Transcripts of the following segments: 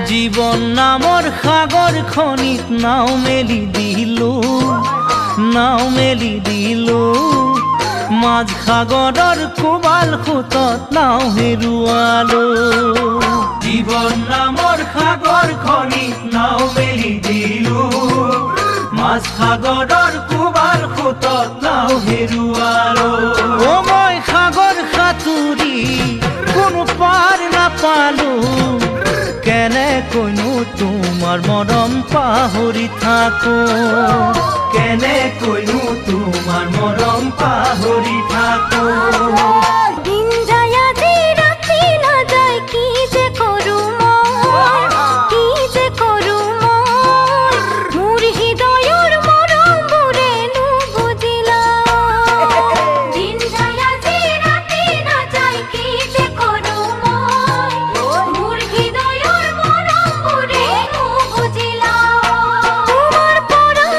জীবন নামৰ সাগৰ খনিত নাও মেলি দিলো মাঝ সাগৰৰ কোবাল খুতত নাও হেৰুৱালো জীবন নামৰ সাগৰ খনিত নাও মেলি দিলো মাঝ সাগৰৰ কোবাল খুতত নাও হেৰুৱালো মই সাগৰ সাঁতুৰি কোনো পাৰ নাপালো কেনেকৈনো তোমাৰ মৰম পাহৰি থাকো কেনেকৈনো তোমাৰ মৰম পাহৰি থাকো দিন যায় আজি ৰাতি নাযায় কি যে কৰো মই মোৰ হৃদয়ৰ মৰমবোৰে নুবুজিলা দিন যায় আজি ৰাতি নাযায় কি যে কৰো মই মোৰ হৃদয়ৰ মৰমবোৰে নুবুজিলা তোমাৰ পৰা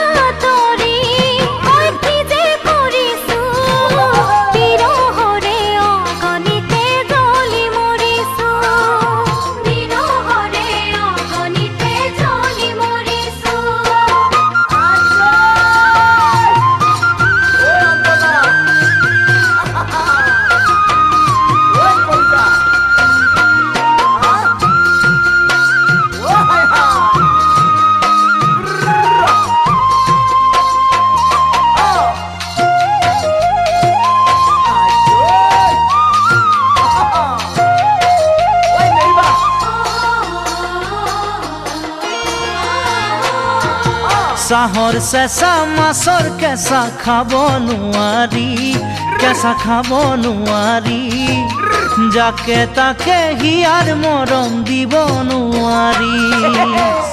তৰি মই কি যে কৰিছো বিৰহৰে অগণিতে জ্বলি মৰিছো বিৰহৰে অগণিতে জ্বলি মৰিছো চাহৰ চেঁচা মাছৰ কেঁচা খাব নোৱাৰি যাকে তাকে হিয়াৰ মৰম দিব নোৱাৰি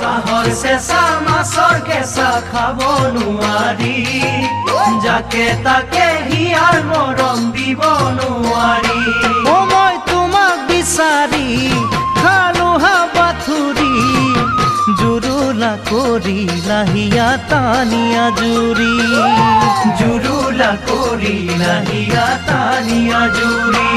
চাহৰ চেঁচা মাছৰ কেঁচা খাব নোৱাৰি যাকে তাকে হিয়াৰ মৰম দিব নোৱাৰি মই তোমাক বিচাৰি খালো হাবাথুৰি জুৰুলা কৰিলা হিয়া টানিয়া জুৰি জুৰুলা কৰিলা হিয়া টানিয়া জুৰি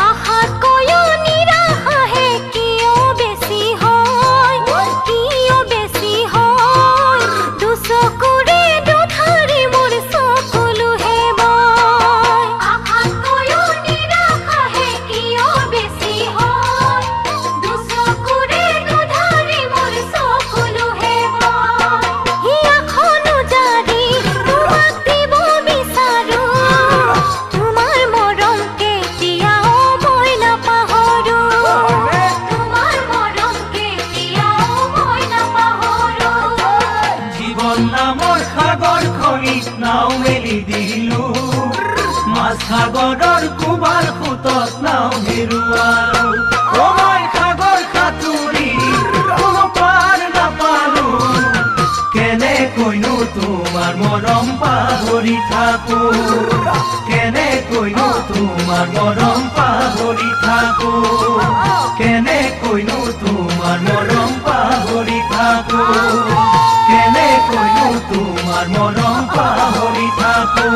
আশাত কৈও নিৰাশাহে কিয় বেছি হয় দুচকুৰে দুধাৰি মোৰ চকুলোহে বয় আশাত কৈও নিৰাশাহে কিয় বেছি হয় দুচকুৰে দুধাৰি মোৰ চকুলোহে বয় হিয়াখনো জাৰি তোমাক দিব বিচাৰো তোমাৰ মৰম কেতিয়াও মই নাপাহৰো তোমাৰ মৰম কেতিয়াও মই নাপাহৰো জীৱন নামৰ সাগৰ খনিত নাও মেলি দিলো মাছ সাগৰৰ কোবাল খুতত নাও হেৰুৱালো মই সাগৰ সাঁতুৰি কোনো পাৰ নাপালো কেনেকৈনো তোমাৰ মৰম পাহৰি থাকো কেনেকৈনো তোমাৰ মৰম পাহৰি থাকো কেনেকৈনো তোমাৰ মৰম পাহৰি থাকো কেনেকৈনো তোমাৰ মৰম পাহৰি থাকো